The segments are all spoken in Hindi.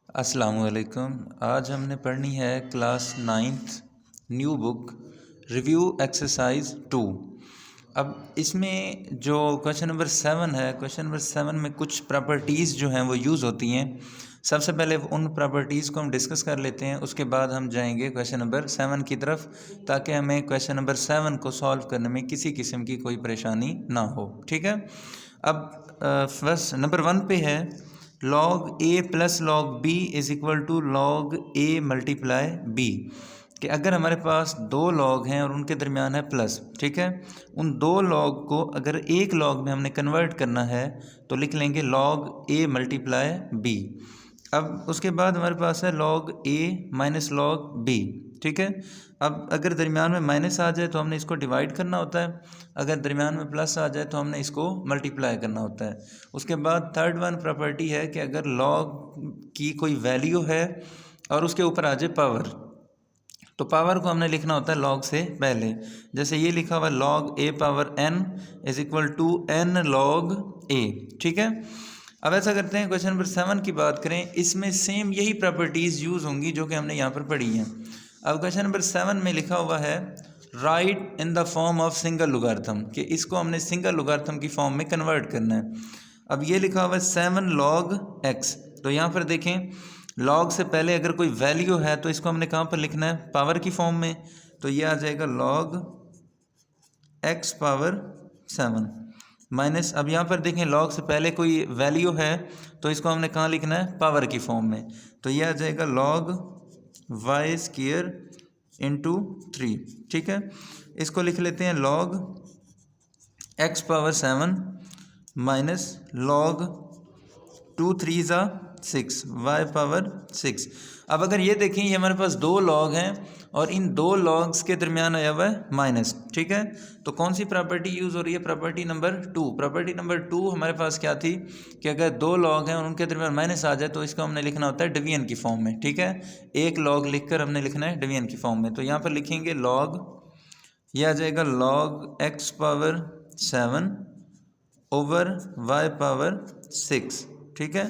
अस्सलामुअलैकुम। आज हमने पढ़नी है class ninth new book review exercise 2। अब इसमें जो क्वेश्चन नंबर 7 है, क्वेश्चन नंबर 7 में कुछ प्रॉपर्टीज़ जो हैं वो यूज़ होती हैं। सबसे पहले उन प्रॉपर्टीज़ को हम डिस्कस कर लेते हैं, उसके बाद हम जाएंगे क्वेश्चन नंबर 7 की तरफ, ताकि हमें क्वेश्चन नंबर 7 को सॉल्व करने में किसी किस्म की कोई परेशानी ना हो। ठीक है। अब फर्स्ट नंबर 1 पे है log a plus log b is equal to log a multiply b, कि अगर हमारे पास दो लॉग हैं और उनके दरमियान है प्लस, ठीक है, उन दो लॉग को अगर एक लॉग में हमने कन्वर्ट करना है तो लिख लेंगे log a मल्टीप्लाई b। अब उसके बाद हमारे पास है log a minus log b, ठीक है। अब अगर दरमियान में माइनस आ जाए तो हमने इसको डिवाइड करना होता है, अगर दरमियान में प्लस आ जाए तो हमने इसको मल्टीप्लाई करना होता है। उसके बाद थर्ड वन प्रॉपर्टी है कि अगर log की कोई वैल्यू है और उसके ऊपर आ जाए पावर, तो पावर को हमने लिखना होता है log से पहले। जैसे ये लिखा हुआ log a power n is equal to n log a, ठीक है। अब ऐसा करते हैं, क्वेश्चन नंबर 7 की बात करें, इसमें सेम यही प्रॉपर्टीज़ यूज़ होंगी जो कि हमने यहाँ पर पढ़ी हैं। अब क्वेश्चन नंबर 7 में लिखा हुआ है right in the form of single logarithm, कि इसको हमने सिंगल लॉगरिथम की फॉर्म में कन्वर्ट करना है। अब ये लिखा हुआ है 7 log x, तो यहाँ पर देखें log से पहले अगर कोई वैल्यू है तो इसको हमने कहाँ पर लिखना है, पावर की फॉर्म में, तो ये आ जाएगा log x पावर 7 माइनस, अब यहाँ पर देखें log से पहले कोई वैल्यू है तो इसको हमने कहाँ लिखना है, पावर की फॉर्म में, तो ये आ जाएगा log y स्क्वायर इंटू 3, ठीक है। इसको लिख लेते हैं log x power 7 minus log 2 3 ज़ा 6 y पावर 6। अब अगर ये देखें, ये हमारे पास दो लॉग हैं और इन दो लॉग्स के दरमियान आया हुआ है माइनस, ठीक है। तो कौन सी प्रॉपर्टी यूज़ हो रही है, प्रॉपर्टी नंबर 2। प्रॉपर्टी नंबर 2 हमारे पास क्या थी कि अगर दो लॉग हैं और उनके दरमियान माइनस आ जाए तो इसको हमने लिखना होता है डिवीजन की फॉर्म में, ठीक है। एक लॉग लिखकर हमने लिखना है डिवीजन की फॉर्म में, तो यहाँ पर लिखेंगे log, ये आ जाएगा log x power 7 over y power 6, ठीक है।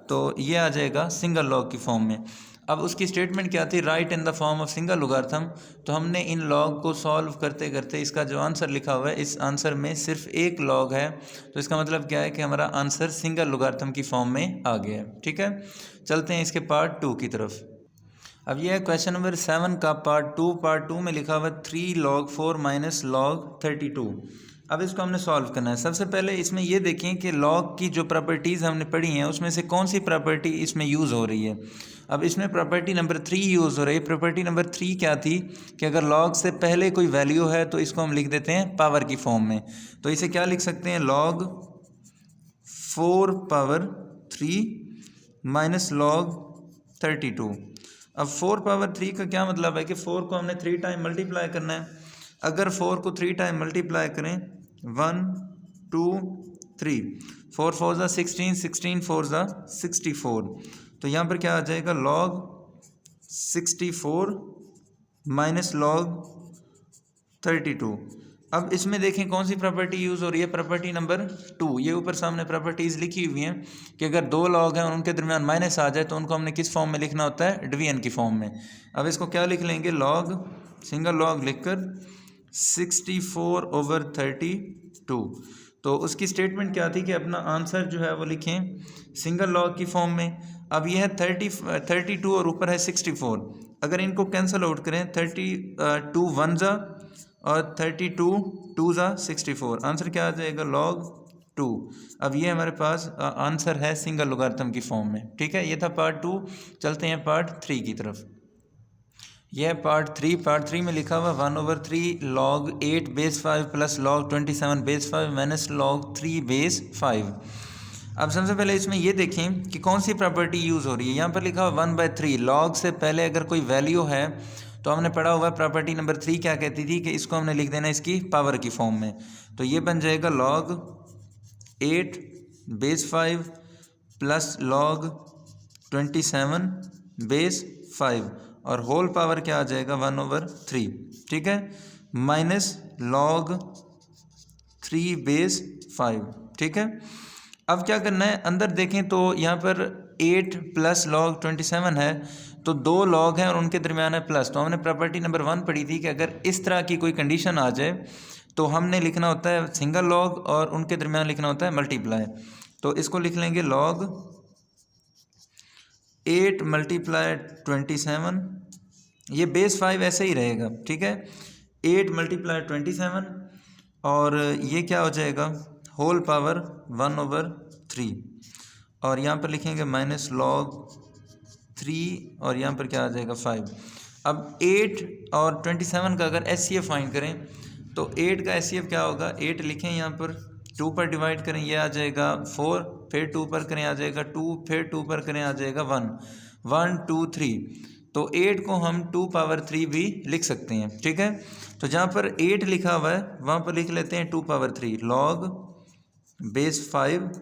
तो ये आ जाएगा सिंगल लॉग की फॉर्म में। अब उसकी स्टेटमेंट क्या थी, right in the form of single logarithm, तो हमने इन लॉग को सॉल्व करते करते इसका जो आंसर लिखा हुआ है, इस आंसर में सिर्फ एक लॉग है, तो इसका मतलब क्या है कि हमारा आंसर सिंगल लॉगरिथम की फॉर्म में आ गया है, ठीक है। चलते हैं इसके पार्ट 2 की तरफ। अब यह है क्वेश्चन नंबर 7 का पार्ट 2। पार्ट 2 में लिखा हुआ 3 log 4 माइनस log 32। अब इसको हमने सॉल्व करना है। सबसे पहले इसमें यह देखें कि log की जो प्रॉपर्टीज़ हमने पढ़ी हैं उसमें से कौन सी प्रॉपर्टी इसमें यूज़ हो रही है। अब इसमें प्रॉपर्टी नंबर 3 यूज़ हो रही है। प्रॉपर्टी नंबर 3 क्या थी कि अगर log से पहले कोई वैल्यू है तो इसको हम लिख देते हैं पावर की फॉर्म में, तो इसे क्या लिख सकते हैं, log 4 पावर 3 माइनस log 32। अब 4 पावर 3 का क्या मतलब है कि 4 को हमने 3 टाइम मल्टीप्लाई करना है। अगर 4 को 3 टाइम मल्टीप्लाई करें, 1 2 3, 4 4 ज़ा 16, 16 4 ज़ा 64, तो यहाँ पर क्या आ जाएगा log 64 माइनस log 32। अब इसमें देखें कौन सी प्रॉपर्टी यूज़ हो रही है, प्रॉपर्टी नंबर 2। ये ऊपर सामने प्रॉपर्टीज़ लिखी हुई हैं कि अगर दो लॉग हैं और उनके दरमियान माइनस आ जाए तो उनको हमने किस फॉर्म में लिखना होता है, डिवीजन की फॉर्म में। अब इसको क्या लिख लेंगे, log, सिंगल लॉग लिखकर 64 ओवर 32। तो उसकी स्टेटमेंट क्या थी कि अपना आंसर जो है वो लिखें सिंगल लॉग की फॉर्म में। अब यह है 32 और ऊपर है 64, अगर इनको कैंसिल आउट करें, 32 1 ज़ा और 32 2 ज़ा 64, आंसर क्या आ जाएगा, log 2। अब ये हमारे पास आंसर है सिंगल लॉगरिथम की फॉर्म में, ठीक है। ये था पार्ट 2। चलते हैं पार्ट 3 की तरफ। यह पार्ट 3। पार्ट 3 में लिखा हुआ 1/3 log 8 base 5 plus log 27 base 5 minus log 3 base 5। अब सबसे पहले इसमें ये देखें कि कौन सी प्रॉपर्टी यूज़ हो रही है। यहाँ पर लिखा हुआ 1/3 log से पहले अगर कोई वैल्यू है तो हमने पढ़ा हुआ प्रॉपर्टी नंबर 3 क्या कहती थी कि इसको हमने लिख देना इसकी पावर की फॉर्म में, तो ये बन जाएगा log 8 base 5 plus log 27 base 5 और होल पावर क्या आ जाएगा 1/3, ठीक है, माइनस log 3 बेस 5, ठीक है। अब क्या करना है, अंदर देखें तो यहाँ पर 8 प्लस लॉग 27 है, तो 2 लॉग हैं और उनके दरमियान है प्लस। तो हमने प्रॉपर्टी नंबर 1 पढ़ी थी कि अगर इस तरह की कोई कंडीशन आ जाए तो हमने लिखना होता है सिंगल लॉग और उनके दरमियान लिखना होता है मल्टीप्लाई। तो इसको लिख लेंगे लॉग 8 मल्टीप्लाई 27, ये बेस 5 ऐसे ही रहेगा, ठीक है। 8 मल्टीप्लाई 27 और ये क्या हो जाएगा होल पावर 1/3 और यहाँ पर लिखेंगे माइनस लॉग 3 और यहाँ पर क्या आ जाएगा 5। अब 8 और 27 का अगर एचसीएफ फाइंड करें तो 8 का एचसीएफ क्या होगा, 8 लिखें यहाँ पर, 2 पर डिवाइड करें ये आ जाएगा 4, फिर 2 पर करें आ जाएगा 2, फिर 2 पर करें आ जाएगा 1, 1 2 3। तो 8 को हम 2 पावर 3 भी लिख सकते हैं, ठीक है। तो जहाँ पर 8 लिखा हुआ है वहाँ पर लिख लेते हैं 2 पावर 3 लॉग बेस 5,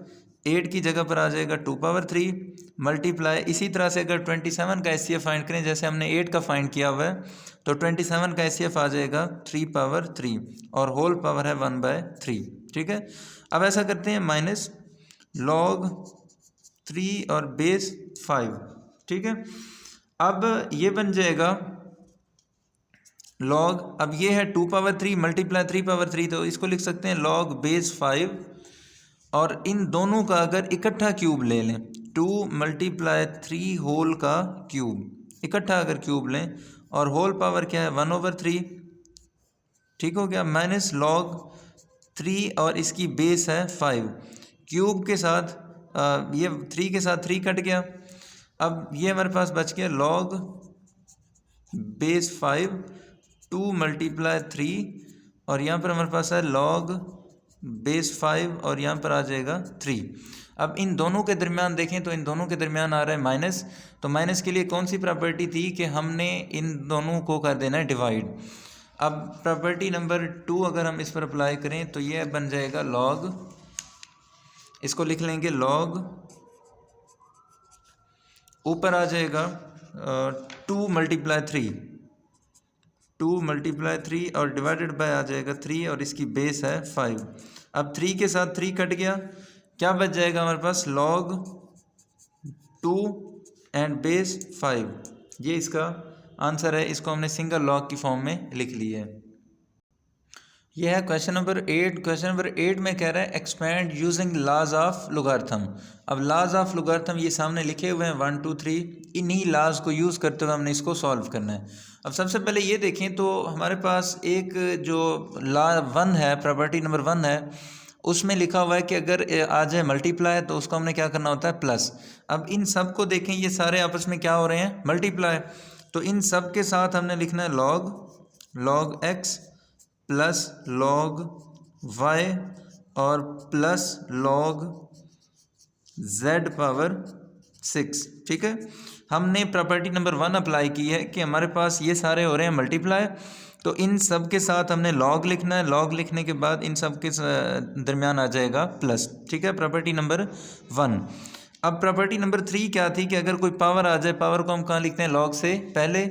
8 की जगह पर आ जाएगा 2 पावर 3 मल्टीप्लाई। इसी तरह से अगर 27 का एचसीएफ फाइंड करें जैसे हमने 8 का फाइंड किया हुआ है तो 27 का एचसीएफ आ जाएगा 3 पावर 3 और होल पावर है 1/3, ठीक है। अब ऐसा करते हैं माइनस लॉग 3 और बेस 5, ठीक है। अब ये बन जाएगा लॉग, अब ये है 2 पावर 3 मल्टीप्लाई 3 पावर 3, तो इसको लिख सकते हैं लॉग बेस 5 और इन दोनों का अगर इकट्ठा क्यूब ले लें 2 मल्टीप्लाई 3 होल का क्यूब, इकट्ठा अगर क्यूब लें और होल पावर क्या है 1/3, ठीक हो गया, माइनस लॉग 3 और इसकी बेस है 5 क्यूब के साथ ये 3 के साथ 3 कट गया। अब ये हमारे पास बच गया लॉग बेस 5 2 मल्टीप्लाई 3 और यहाँ पर हमारे पास है लॉग बेस 5 और यहाँ पर आ जाएगा 3। अब इन दोनों के दरमियान देखें तो इन दोनों के दरमियान आ रहा है माइनस, तो माइनस के लिए कौन सी प्रॉपर्टी थी कि हमने इन दोनों को कर देना है डिवाइड। अब प्रॉपर्टी नंबर 2 अगर हम इस पर अप्लाई करें तो ये बन जाएगा लॉग, इसको लिख लेंगे लॉग, ऊपर आ जाएगा 2 मल्टीप्लाई 3, 2 मल्टीप्लाई 3 और डिवाइडेड बाय आ जाएगा 3 और इसकी बेस है 5। अब 3 के साथ 3 कट गया, क्या बच जाएगा हमारे पास लॉग 2 एंड बेस 5, ये इसका आंसर है। इसको हमने सिंगल लॉग की फॉर्म में लिख लिया है। यह है क्वेश्चन नंबर 8। क्वेश्चन नंबर 8 में कह रहा है expand using laws of logarithm. अब लॉज ऑफ लोगारिथम ये सामने लिखे हुए हैं 1 2 3, इन्हीं लॉज को यूज़ करते हुए हमने इसको सॉल्व करना है। अब सबसे पहले ये देखें तो हमारे पास एक जो लॉ 1 है, प्रॉपर्टी नंबर 1 है, उसमें लिखा हुआ है कि अगर आ जाए मल्टीप्लाई तो उसको हमने क्या करना होता है प्लस। अब इन सब को देखें ये सारे आपस में क्या हो रहे हैं मल्टीप्लाई, तो इन सब के साथ हमने लिखना है log X plus log Y और प्लस लॉग जेड पावर 6, ठीक है। हमने प्रॉपर्टी नंबर 1 अप्लाई की है कि हमारे पास ये सारे हो रहे हैं मल्टीप्लाई, तो इन सब के साथ हमने लॉग लिखना है, लॉग लिखने के बाद इन सब के दरमियान आ जाएगा प्लस, ठीक है, प्रॉपर्टी नंबर 1। अब प्रॉपर्टी नंबर 3 क्या थी कि अगर कोई पावर आ जाए, पावर को हम कहाँ लिखते हैं लॉग से पहले,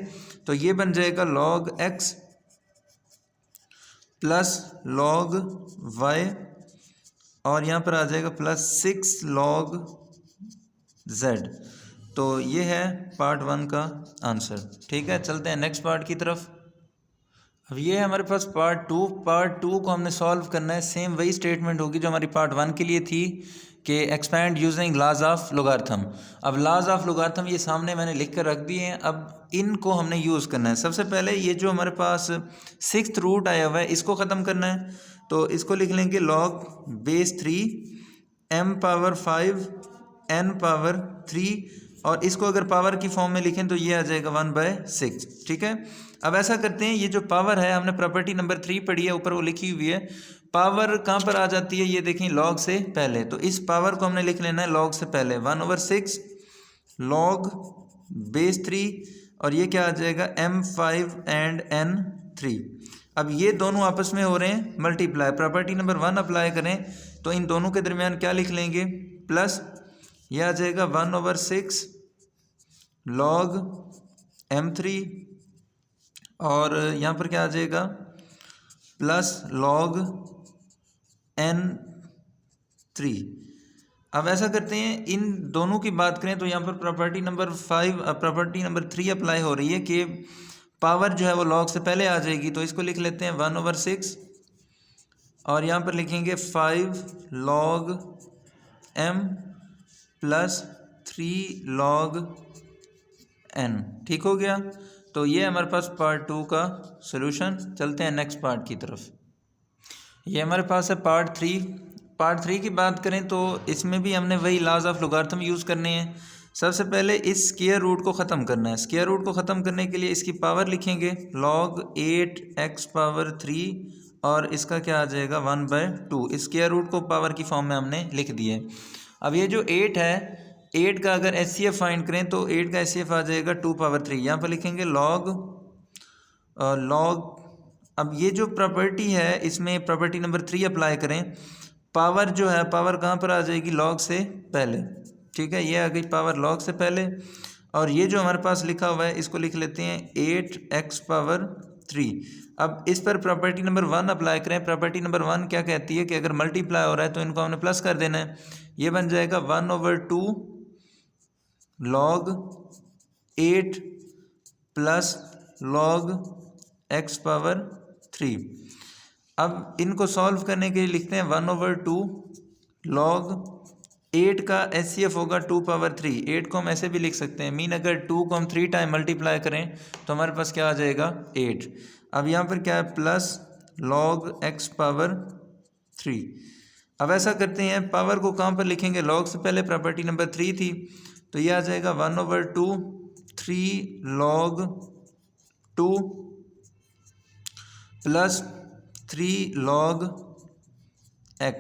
तो ये बन जाएगा log X plus log Y और यहाँ पर आ जाएगा प्लस 6 लॉग जेड। तो ये है पार्ट 1 का आंसर, ठीक है। चलते हैं नेक्स्ट पार्ट की तरफ। अब ये है हमारे पास पार्ट 2। पार्ट 2 को हमने सॉल्व करना है, सेम वही स्टेटमेंट होगी जो हमारी पार्ट 1 के लिए थी कि expand using laws of logarithm. अब लॉज ऑफ लोगारिथम ये सामने मैंने लिख कर रख दिए हैं, अब इनको हमने यूज़ करना है। सबसे पहले ये जो हमारे पास 6th रूट आया हुआ है इसको ख़त्म करना है, तो इसको लिख लेंगे log base 3 m power 5 n power 3 और इसको अगर पावर की फॉर्म में लिखें तो ये आ जाएगा 1/6, ठीक है। अब ऐसा करते हैं, ये जो पावर है हमने प्रॉपर्टी नंबर 3 पढ़ी है, ऊपर वो लिखी हुई है, पावर कहाँ पर आ जाती है ये देखें लॉग से पहले, तो इस पावर को हमने लिख लेना है लॉग से पहले 1/6 लॉग बेस 3 और ये क्या आ जाएगा m5 एंड n3। अब ये दोनों आपस में हो रहे हैं मल्टीप्लाई, प्रॉपर्टी नंबर 1 अप्लाई करें तो इन दोनों के दरमियान क्या लिख लेंगे प्लस, ये आ जाएगा 1/6 लॉग m3 और यहाँ पर क्या आ जाएगा प्लस लॉग n3। अब ऐसा करते हैं, इन दोनों की बात करें तो यहाँ पर property number 5 property number 3 apply हो रही है कि पावर जो है वो लॉग से पहले आ जाएगी। तो इसको लिख लेते हैं 1/6 और यहाँ पर लिखेंगे 5 log m plus 3 log n। ठीक हो गया। तो ये हमारे पास पार्ट 2 का सॉल्यूशन। चलते हैं नेक्स्ट पार्ट की तरफ। ये हमारे पास है पार्ट 3। पार्ट 3 की बात करें तो इसमें भी हमने वही लॉज ऑफ लॉगरिथम यूज़ करने हैं। सबसे पहले इस स्क्वायर रूट को ख़त्म करना है। स्क्वायर रूट को ख़त्म करने के लिए इसकी पावर लिखेंगे log 8x⁻³ और इसका क्या आ जाएगा 1/2। इस स्क्वायर रूट को पावर की फॉर्म में हमने लिख दिया है। अब ये जो 8 है, 8 का अगर HCF फाइंड करें तो 8 का HCF आ जाएगा 2/3। यहाँ पर लिखेंगे log अब ये जो प्रॉपर्टी है इसमें प्रॉपर्टी नंबर 3 अप्लाई करें। पावर जो है, पावर कहाँ पर आ जाएगी, लॉग से पहले। ठीक है, ये आ गई पावर लॉग से पहले। और ये जो हमारे पास लिखा हुआ है इसको लिख लेते हैं 8x⁻³ अब इस पर प्रॉपर्टी नंबर 1 अप्लाई करें। प्रॉपर्टी नंबर 1 क्या कहती है कि अगर मल्टीप्लाई हो रहा है तो इनको हमने प्लस कर देना है। ये बन जाएगा 1/2 log 8 प्लस log x⁻³ अब इनको सॉल्व करने के लिए लिखते हैं 1/2 log 8 का HCF होगा 2/3। 8 को हम ऐसे भी लिख सकते हैं, मीन अगर 2 को हम 3 टाइम मल्टीप्लाई करें तो हमारे पास क्या आ जाएगा 8। अब यहाँ पर क्या है प्लस log x⁻³ अब ऐसा करते हैं, पावर को कहाँ पर लिखेंगे, लॉग से पहले प्रॉपर्टी नंबर 3 थी तो ये आ जाएगा 1/2 3 log 2 प्लस 3 log x।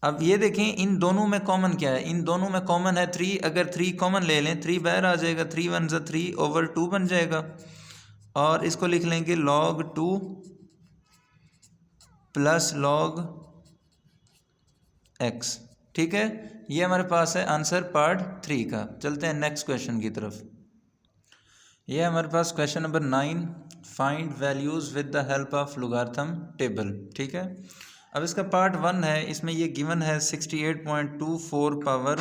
अब ये देखें इन दोनों में कॉमन क्या है, इन दोनों में कॉमन है 3। अगर 3 कॉमन ले लें 3 बाहर आ जाएगा, 3 1 3/2 बन जाएगा। और इसको लिख लेंगे log 2 प्लस log x। ठीक है, ये हमारे पास है आंसर पार्ट 3 का। चलते हैं नेक्स्ट क्वेश्चन की तरफ। ये हमारे पास question number 9, find values with the help of logarithm table. ठीक है, अब इसका पार्ट 1 है, इसमें ये गिवन है 68.24 पावर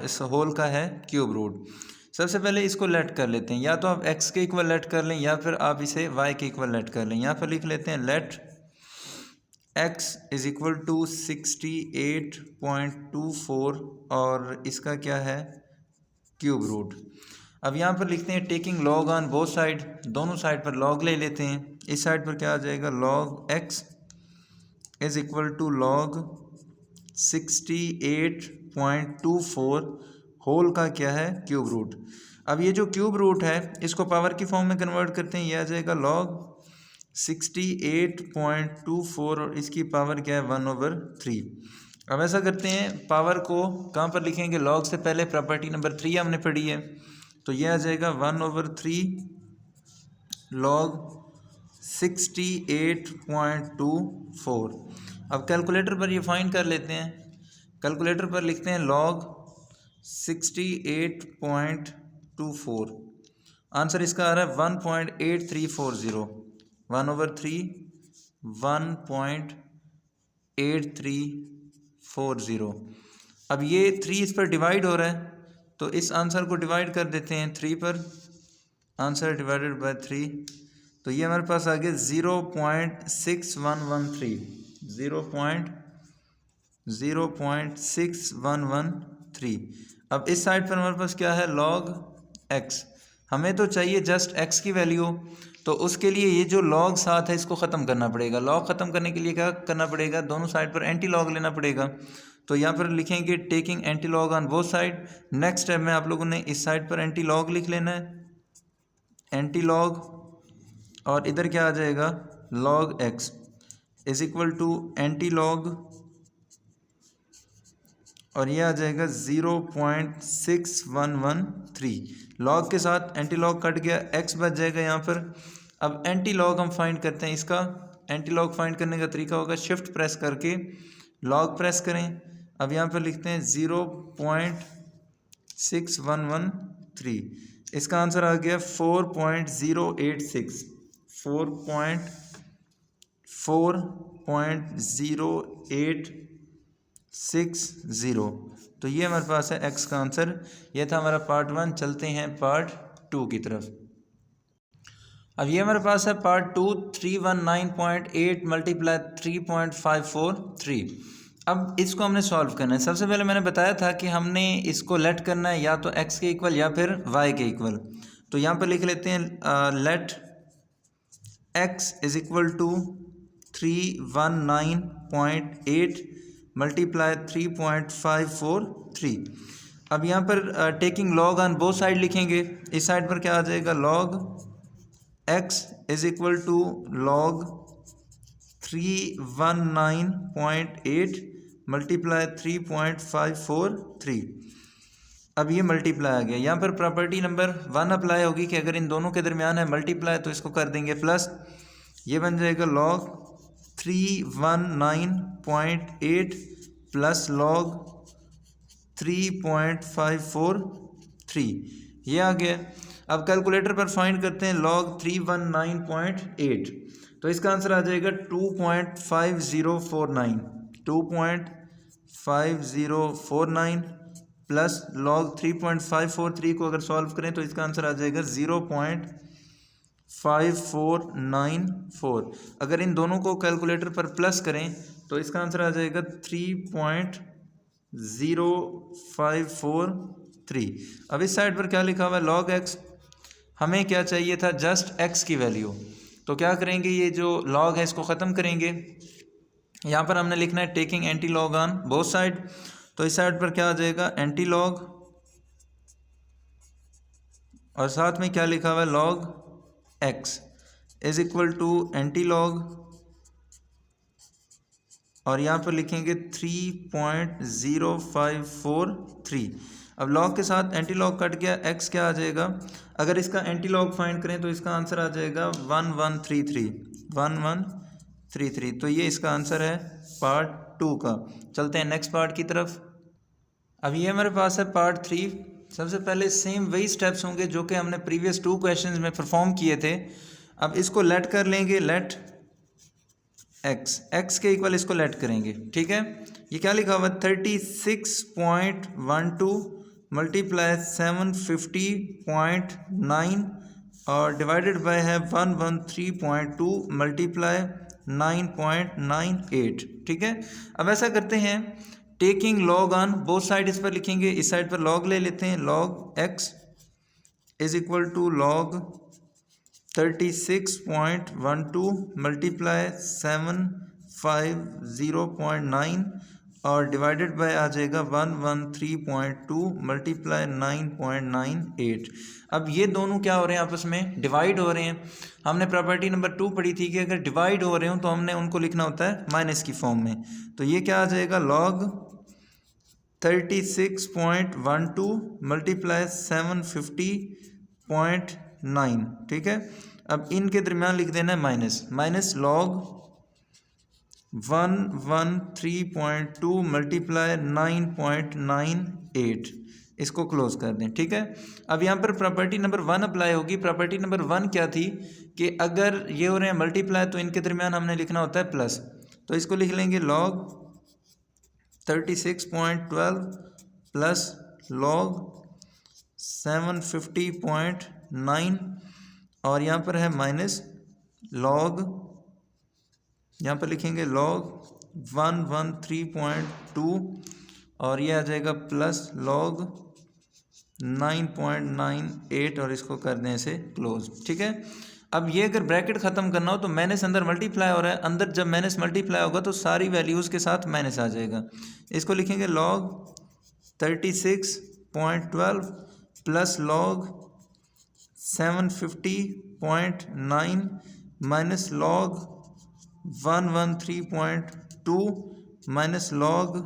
इस होल का है क्यूब रूट। सबसे पहले इसको लेट कर लेते हैं, या तो आप x के इक्वल लेट कर लें या फिर आप इसे y के इक्वल लेट कर लें। यहाँ पर लिख लेते हैं let x is equal to 68.24 और इसका क्या है क्यूब रूट। अब यहाँ पर लिखते हैं taking log on both side, दोनों साइड पर लॉग ले लेते हैं। इस साइड पर क्या आ जाएगा log x is equal to log 68.24 whole का क्या है क्यूब रूट। अब ये जो क्यूब रूट है इसको पावर की फॉर्म में कन्वर्ट करते हैं, ये आ जाएगा log 68.24 और इसकी पावर क्या है 1/3। अब ऐसा करते हैं, पावर को कहाँ पर लिखेंगे, log से पहले प्रॉपर्टी नंबर 3 हमने पढ़ी है तो ये आ जाएगा 1/3 log 68.24। अब कैलकुलेटर पर ये फाइंड कर लेते हैं। कैलकुलेटर पर लिखते हैं log 68.24, आंसर इसका आ रहा है 1.8340। 1/3 1.8340। अब ये 3 इस पर डिवाइड हो रहा है तो इस आंसर को डिवाइड कर देते हैं 3 पर, आंसर डिवाइडेड बाय 3 तो ये हमारे पास आ गया 0.6113। 0.6113। अब इस साइड पर हमारे पास क्या है log x। हमें तो चाहिए जस्ट x की वैल्यू, तो उसके लिए ये जो log साथ है इसको ख़त्म करना पड़ेगा। log ख़त्म करने के लिए क्या करना पड़ेगा, दोनों साइड पर एंटी लॉग लेना पड़ेगा। तो यहाँ पर लिखेंगे taking anti log on both side. Next step में आप लोगों ने इस साइड पर एंटी लॉग लिख लेना है, एंटी लॉग, और इधर क्या आ जाएगा log x is equal to antilog और ये आ जाएगा 0.6113। लॉग के साथ एंटी लॉग कट गया, x बच जाएगा यहाँ पर। अब एंटी लॉग हम फाइंड करते हैं, इसका एंटी लॉग फाइंड करने का तरीका होगा शिफ्ट प्रेस करके लॉग प्रेस करें। अब यहाँ पर लिखते हैं 0.6113, इसका आंसर आ गया 4.086। 4.086 60। तो ये हमारे पास है x का आंसर। ये था हमारा पार्ट 1। चलते हैं पार्ट 2 की तरफ। अब ये हमारे पास है पार्ट 2, 319.8 मल्टीप्लाई 3.543। अब इसको हमने सॉल्व करना है। सबसे पहले मैंने बताया था कि हमने इसको लेट करना है या तो x के इक्वल या फिर y के इक्वल। तो यहाँ पर लिख लेते हैं let x is equal to 319.8 multiply 3.543। अब यहाँ पर taking log on both side लिखेंगे। इस साइड पर क्या आ जाएगा, log x is equal to log 319.8 multiply 3.543। अब ये मल्टीप्लाई आ गया। यहाँ पर प्रॉपर्टी नंबर 1 अप्लाई होगी कि अगर इन दोनों के दरमियान है मल्टीप्लाई तो इसको कर देंगे प्लस। ये बन जाएगा लॉग 319.8 प्लस लॉग 3.543। ये आ गया। अब कैलकुलेटर पर फाइंड करते हैं लॉग 319.8। तो इसका आंसर आ जाएगा 2.5049। 2.5049 प्लस लॉग 3.543 को अगर सॉल्व करें तो इसका आंसर आ जाएगा 0.5494। अगर इन दोनों को कैलकुलेटर पर प्लस करें तो इसका आंसर आ जाएगा 3.0543। अब इस साइड पर क्या लिखा हुआ है, लॉग x। हमें क्या चाहिए था, जस्ट x की वैल्यू। तो क्या करेंगे, ये जो लॉग है इसको ख़त्म करेंगे। यहाँ पर हमने लिखना है taking anti log on both side. तो इस साइड पर क्या आ जाएगा, एंटी लॉग, और साथ में क्या लिखा हुआ है, log x is equal to antilog, और यहाँ पर लिखेंगे 3.0543। अब लॉग के साथ एंटी लॉग कट गया, x क्या आ जाएगा। अगर इसका एंटी लॉग फाइंड करें तो इसका आंसर आ जाएगा 1133। तो ये इसका आंसर है पार्ट 2 का। चलते हैं नेक्स्ट पार्ट की तरफ। अब ये हमारे पास है पार्ट 3। सबसे पहले सेम वही स्टेप्स होंगे जो कि हमने प्रीवियस 2 क्वेश्चंस में परफॉर्म किए थे। अब इसको लेट कर लेंगे, लेट x के इक्वल इसको लेट करेंगे, ठीक है। ये क्या लिखा हुआ है, 36.12 मल्टीप्लाई 750.9 और डिवाइडेड बाय है 113.2 मल्टीप्लाई 9.98, ठीक है। अब ऐसा करते हैं, taking log on both side इस पर लिखेंगे। इस साइड पर लॉग ले लेते हैं, log x is equal to log 36.12 multiply 750.9 और डिवाइडेड बाय आ जाएगा 113.2 मल्टीप्लाई 9.98। अब ये दोनों क्या हो रहे हैं, आपस में डिवाइड हो रहे हैं। हमने प्रॉपर्टी नंबर 2 पढ़ी थी कि अगर डिवाइड हो रहे हो तो हमने उनको लिखना होता है माइनस की फॉर्म में। तो ये क्या आ जाएगा, लॉग 36.12 मल्टीप्लाई 750.9, ठीक है। अब इनके दरमियान लिख देना है माइनस लॉग 113.2 मल्टीप्लाई 9.98, इसको क्लोज कर दें, ठीक है। अब यहाँ पर प्रॉपर्टी नंबर 1 अप्लाई होगी। प्रॉपर्टी नंबर 1 क्या थी कि अगर ये हो रहे हैं मल्टीप्लाई तो इनके दरमियान हमने लिखना होता है प्लस। तो इसको लिख लेंगे लॉग 36.12 प्लस लॉग 750.9 और यहाँ पर है माइनस लॉग, यहाँ पर लिखेंगे लॉग 113.2 और ये आ जाएगा प्लस लॉग 9.98 और इसको कर दें ऐसे क्लोज, ठीक है। अब ये अगर ब्रैकेट ख़त्म करना हो तो माइनस अंदर मल्टीप्लाई हो रहा है, अंदर जब माइनस मल्टीप्लाई होगा तो सारी वैल्यूज़ के साथ माइनस आ जाएगा। इसको लिखेंगे log 36.12 plus log 750.9 minus log 113.2 minus log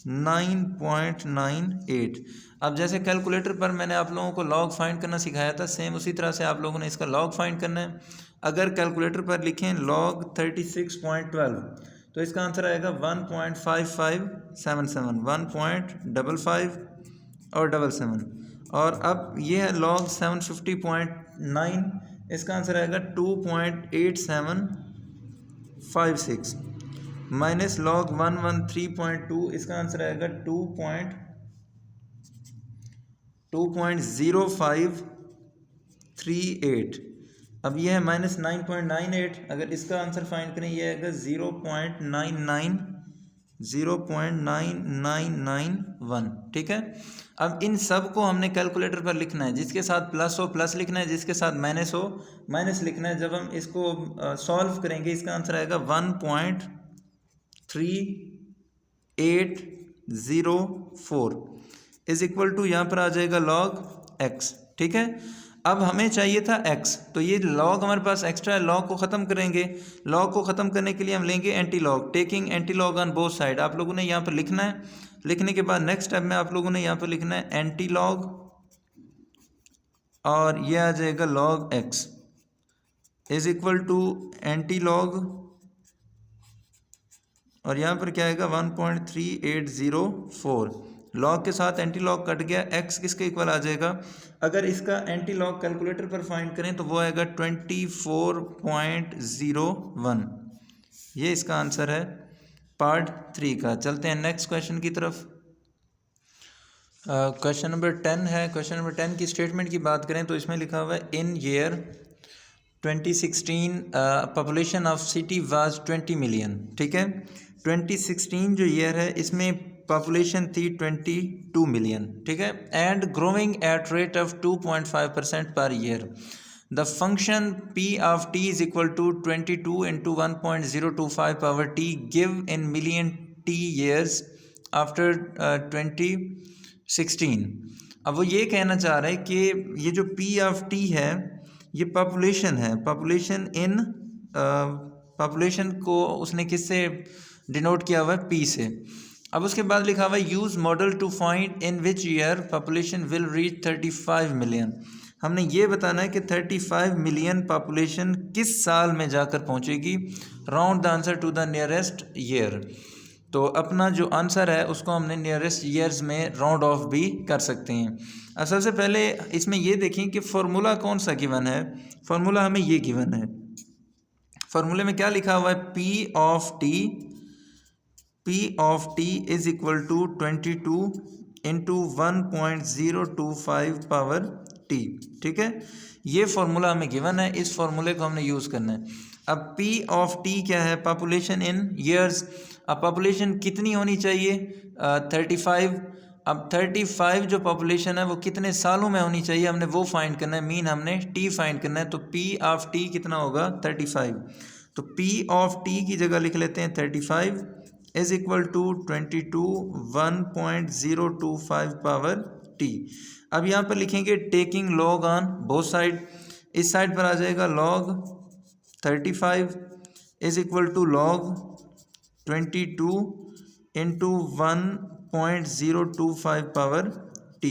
9.98। अब जैसे कैलकुलेटर पर मैंने आप लोगों को लॉग फाइंड करना सिखाया था, सेम उसी तरह से आप लोगों ने इसका लॉग फाइंड करना है। अगर कैलकुलेटर पर लिखें लॉग 36.12 तो इसका आंसर आएगा 1.5577, 1.55 और 77। और अब ये है लॉग 750.9, इसका आंसर आएगा 2.8756 माइनस लॉग 113.2, इसका आंसर आएगा 2.0538। अब ये है माइनस 9.98, अगर इसका आंसर फाइंड करें ये आएगा 0.9991। ठीक है। अब इन सब को हमने कैलकुलेटर पर लिखना है, जिसके साथ प्लस हो प्लस लिखना है, जिसके साथ माइनस हो माइनस लिखना है। जब हम इसको सॉल्व करेंगे इसका आंसर आएगा 1.3804 इज इक्वल टू, यहाँ पर आ जाएगा लॉग एक्स। ठीक है। अब हमें चाहिए था x, तो ये log हमारे पास एक्स्ट्रा है, log को ख़त्म करेंगे। log को ख़त्म करने के लिए हम लेंगे anti log, taking anti log on both side. आप लोगों ने यहाँ पर लिखना है, लिखने के बाद नेक्स्ट स्टेप में आप लोगों ने यहाँ पर लिखना है एंटी लॉग, और ये आ जाएगा log x is equal to antilog, और यहाँ पर क्या आएगा 1.3804। लॉग के साथ एंटी लॉग कट गया, x किसके इक्वल आ जाएगा? अगर इसका एंटी लॉग कैलकुलेटर पर फाइंड करें तो वो आएगा 24.01। ये इसका आंसर है पार्ट 3 का। चलते हैं नेक्स्ट क्वेश्चन की तरफ। क्वेश्चन नंबर 10 है। क्वेश्चन नंबर 10 की स्टेटमेंट की बात करें तो इसमें लिखा हुआ है in year 2016 population of city was 20 million. ठीक है। 2016 जो ईयर है इसमें पॉपुलेशन थी 22 मिलियन। ठीक है। And growing at rate of 2.5% per year. The function p of t is equal to 22 into 1.025 power t give in million t years after 2016। अब वो ये कहना चाह रहे हैं कि ये जो p ऑफ t है ये पॉपुलेशन है, पॉपुलेशन इन पॉपुलेशन को उसने किससे डिनोट किया हुआ है? p से। अब उसके बाद लिखा हुआ है use model to find in which year population will reach 35 million. हमने ये बताना है कि 35 मिलियन पॉपुलेशन किस साल में जाकर पहुंचेगी। Round the answer to the nearest year. तो अपना जो आंसर है उसको हमने नियरेस्ट ईयर्स में राउंड ऑफ भी कर सकते हैं। अब सबसे पहले इसमें ये देखें कि फार्मूला कौन सा गिवन है। फार्मूला हमें ये गिवन है। फार्मूले में क्या लिखा हुआ है? P of t is equal to 22 into 1.025 power t। ठीक है। ये फार्मूला हमें गिवन है, इस फार्मूले को हमने यूज़ करना है। अब P ऑफ t क्या है? Population in years. अब पॉपुलेशन कितनी होनी चाहिए? 35। अब 35 जो पॉपुलेशन है वो कितने सालों में होनी चाहिए, हमने वो फाइंड करना है। मीन हमने t फाइंड करना है। तो P ऑफ t कितना होगा? 35। तो P ऑफ t की जगह लिख लेते हैं 35 is equal to 22 1.025 power t। अब यहाँ पर लिखेंगे taking log on both side. इस साइड पर आ जाएगा log 35 is equal to log 22 into 1.025 power t।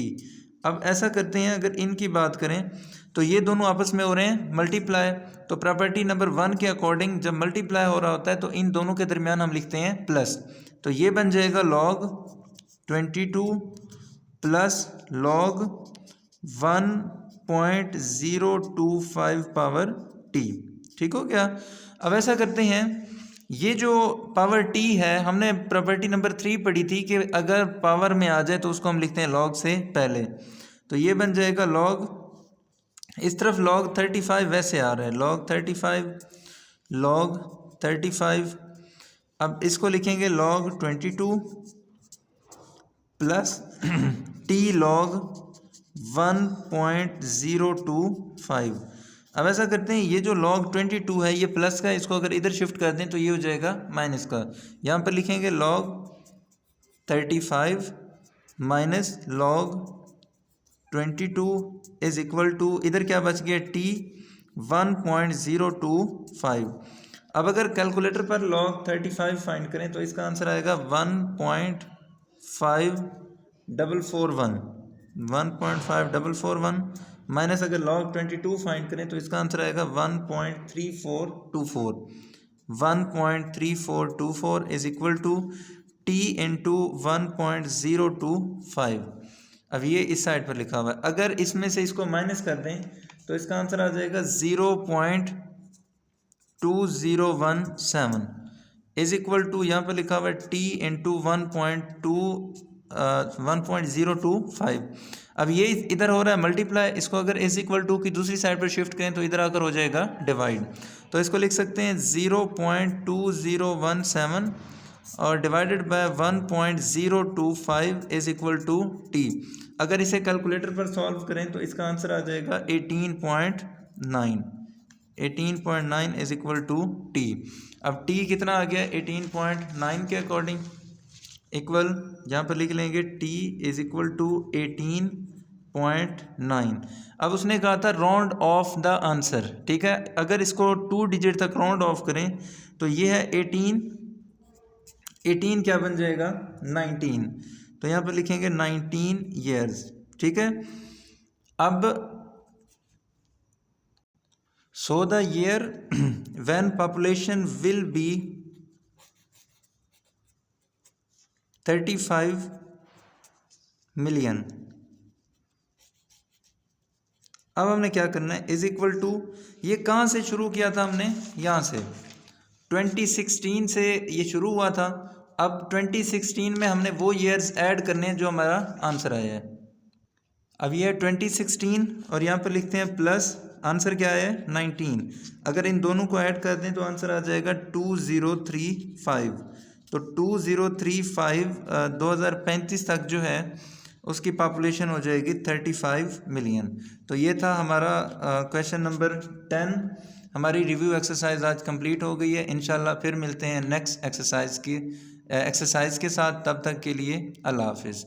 अब ऐसा करते हैं, अगर इनकी बात करें तो ये दोनों आपस में हो रहे हैं मल्टीप्लाई। तो प्रॉपर्टी नंबर 1 के अकॉर्डिंग जब मल्टीप्लाई हो रहा होता है तो इन दोनों के दरमियान हम लिखते हैं प्लस। तो ये बन जाएगा log 22 plus log 1.025 power t। ठीक हो गया। अब ऐसा करते हैं, ये जो पावर t है हमने प्रॉपर्टी नंबर 3 पढ़ी थी कि अगर पावर में आ जाए तो उसको हम लिखते हैं लॉग से पहले। तो ये बन जाएगा लॉग, इस तरफ log 35 वैसे आ रहा है log 35। अब इसको लिखेंगे log 22 प्लस t log 1.025। अब ऐसा करते हैं, ये जो log 22 है ये प्लस का, इसको अगर इधर शिफ्ट कर दें तो ये हो जाएगा माइनस का। यहाँ पर लिखेंगे log 35 minus log 22 is equal to, इधर क्या बच गया t 1.025। अब अगर कैलकुलेटर पर log 35 फाइंड करें तो इसका आंसर आएगा 1.5441 माइनस अगर log 22 फाइंड करें तो इसका आंसर आएगा 1.3424 is equal to t into 1.025। अब ये इस साइड पर लिखा हुआ है, अगर इसमें से इसको माइनस कर दें तो इसका आंसर आ जाएगा 0.2017। इज इक्वल टू, यहाँ पर लिखा हुआ है टी इंटू 1.025। अब ये इधर हो रहा है मल्टीप्लाई, इसको अगर इज इक्वल टू की दूसरी साइड पर शिफ्ट करें तो इधर आकर हो जाएगा डिवाइड। तो इसको लिख सकते हैं 0.2017 और divided by 1.025 is equal to T. अगर इसे कैलकुलेटर पर सॉल्व करें तो इसका आंसर आ जाएगा 18.9। 18.9 इज इक्वल टू टी। अब टी कितना आ गया 18.9 के अकॉर्डिंग, इक्वल यहाँ पर लिख लेंगे t इज इक्वल टू 18.9। अब उसने कहा था राउंड ऑफ द आंसर, ठीक है। अगर इसको 2 डिजिट तक राउंड ऑफ करें तो ये है 18 क्या बन जाएगा 19, तो यहाँ पर लिखेंगे 19 ईयर्स, ठीक है। अब so the year when population will be 35 million. अब हमने क्या करना है, इज इक्वल टू, ये कहाँ से शुरू किया था हमने, यहाँ से 2016 से ये शुरू हुआ था। अब 2016 में हमने वो ईयर्स ऐड करने हैं जो हमारा आंसर आया है। अब ये है 2016 और यहाँ पर लिखते हैं प्लस, आंसर क्या है 19। अगर इन दोनों को ऐड कर दें तो आंसर आ जाएगा 2035। तो 2035 2035 तक जो है उसकी पॉपुलेशन हो जाएगी 35 मिलियन। तो ये था हमारा क्वेश्चन नंबर 10। हमारी रिव्यू एक्सरसाइज आज कंप्लीट हो गई है। इंशाल्लाह फिर मिलते हैं नेक्स्ट एक्सरसाइज के साथ। तब तक के लिए अल्लाह हाफिज़।